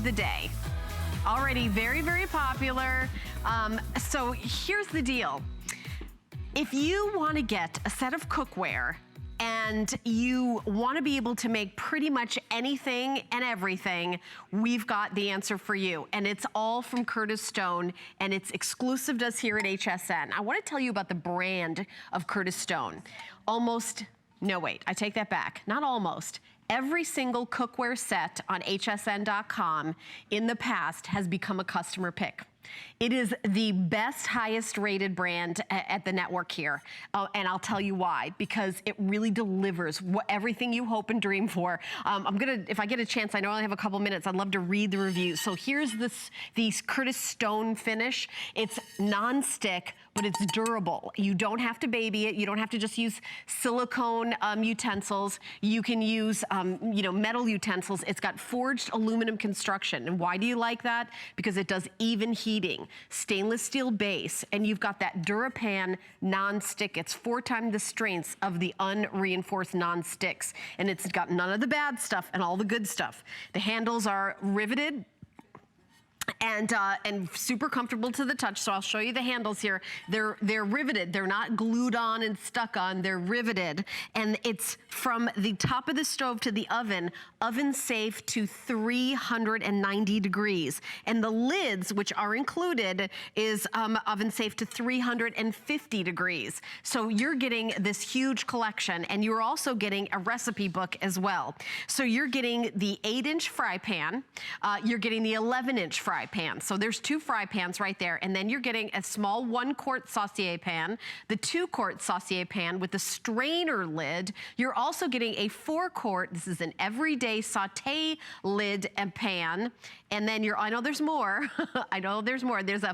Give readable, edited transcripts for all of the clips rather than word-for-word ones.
the day. Already very, very popular. So here's the deal. If you want to get a set of cookware and you want to be able to make pretty much anything and everything, we've got the answer for you. And it's all from Curtis Stone, and it's exclusive to us here at HSN. I want to tell you about the brand of Curtis Stone. No wait, I take that back. Not almost. Every single cookware set on hsn.com in the past has become a customer pick. It is the best, highest rated brand at the network here. And I'll tell you why, because it really delivers everything you hope and dream for. If I get a chance, I know I only have a couple minutes, I'd love to read the reviews. So here's these Curtis Stone finish. It's non-stick, but it's durable. You don't have to baby it. You don't have to just use silicone utensils. You can use metal utensils. It's got forged aluminum construction. And why do you like that? Because it does even heating, stainless steel base, and you've got that DuraPan Nonstick. It's 4 times the strengths of the unreinforced non-sticks. And it's got none of the bad stuff and all the good stuff. The handles are riveted and super comfortable to the touch. So I'll show you the handles here. They're riveted. They're not glued on and stuck on. They're riveted. And it's from the top of the stove to the oven safe to 390 degrees. And the lids, which are included, is oven safe to 350 degrees. So you're getting this huge collection, and you're also getting a recipe book as well. So you're getting the 8-inch fry pan. You're getting the 11-inch fry pan. So there's 2 fry pans right there. And then you're getting a small 1-quart saucier pan, the 2-quart saucier pan with the strainer lid. You're also getting a 4-quart, this is an everyday saute lid and pan. And then I know there's more. I know there's more. There's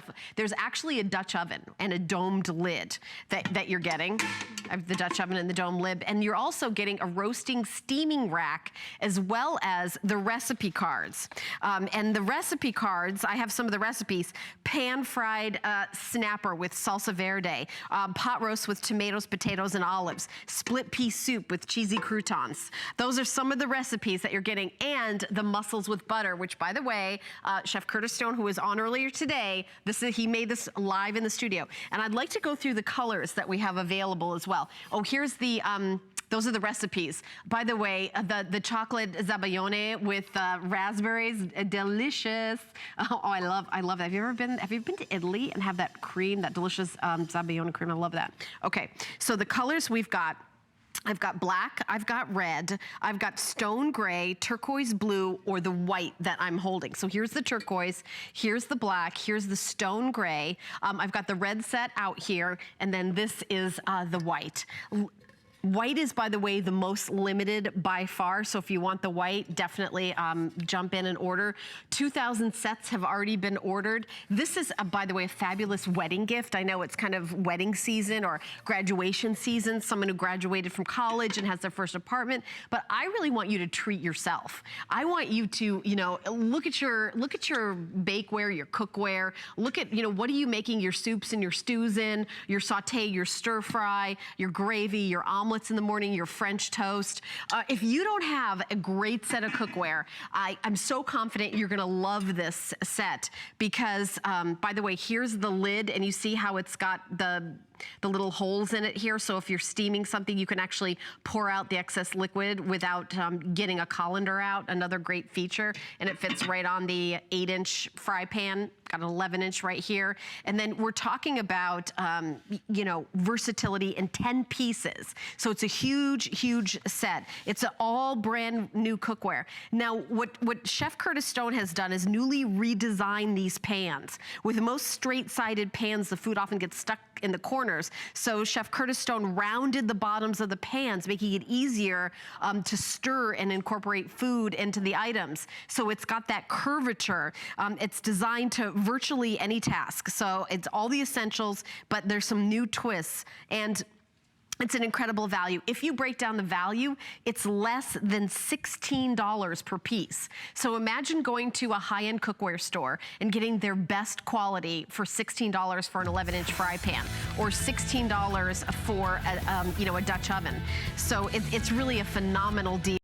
actually a Dutch oven and a domed lid that you're getting. I have the Dutch oven and the dome lid. And you're also getting a roasting steaming rack as well as the recipe cards. And the recipe cards, I have some of the recipes. Pan-fried snapper with salsa verde. Pot roast with tomatoes, potatoes, and olives. Split pea soup with cheesy croutons. Those are some of the recipes that you're getting. And the mussels with butter, which, by the way, Chef Curtis Stone, who was on earlier today, he made this live in the studio. And I'd like to go through the colors that we have available as well. Oh, here's the, those are the recipes. By the way, the chocolate zabaione with raspberries, delicious. Oh, I love that. Have you been to Italy and have that cream, that delicious zabaione cream? I love that. Okay, so the colors we've got, I've got black, I've got red, I've got stone gray, turquoise blue, or the white that I'm holding. So here's the turquoise, here's the black, here's the stone gray. I've got the red set out here, and then this is the white. White is, by the way, the most limited by far, so if you want the white, definitely jump in and order. 2,000 sets have already been ordered. This is, by the way, a fabulous wedding gift. I know it's kind of wedding season or graduation season, someone who graduated from college and has their first apartment, but I really want you to treat yourself. I want you to, look at your bakeware, your cookware, look at, what are you making your soups and your stews in, your saute, your stir fry, your gravy, your omelet in the morning, your French toast. If you don't have a great set of cookware, I'm so confident you're gonna love this set because, by the way, here's the lid, and you see how it's got the little holes in it here. So if you're steaming something, you can actually pour out the excess liquid without getting a colander out, another great feature. And it fits right on the 8-inch fry pan, got an 11-inch right here. And then we're talking about, versatility in 10 pieces. So it's a huge, huge set. It's an all brand new cookware. Now, what Chef Curtis Stone has done is newly redesigned these pans. With the most straight-sided pans, the food often gets stuck in the corners. So Chef Curtis Stone rounded the bottoms of the pans, making it easier to stir and incorporate food into the items. So it's got that curvature. It's designed to virtually any task. So it's all the essentials, but there's some new twists. And it's an incredible value. If you break down the value, it's less than $16 per piece. So imagine going to a high-end cookware store and getting their best quality for $16 for an 11-inch fry pan, or $16 for a Dutch oven. So it's really a phenomenal deal.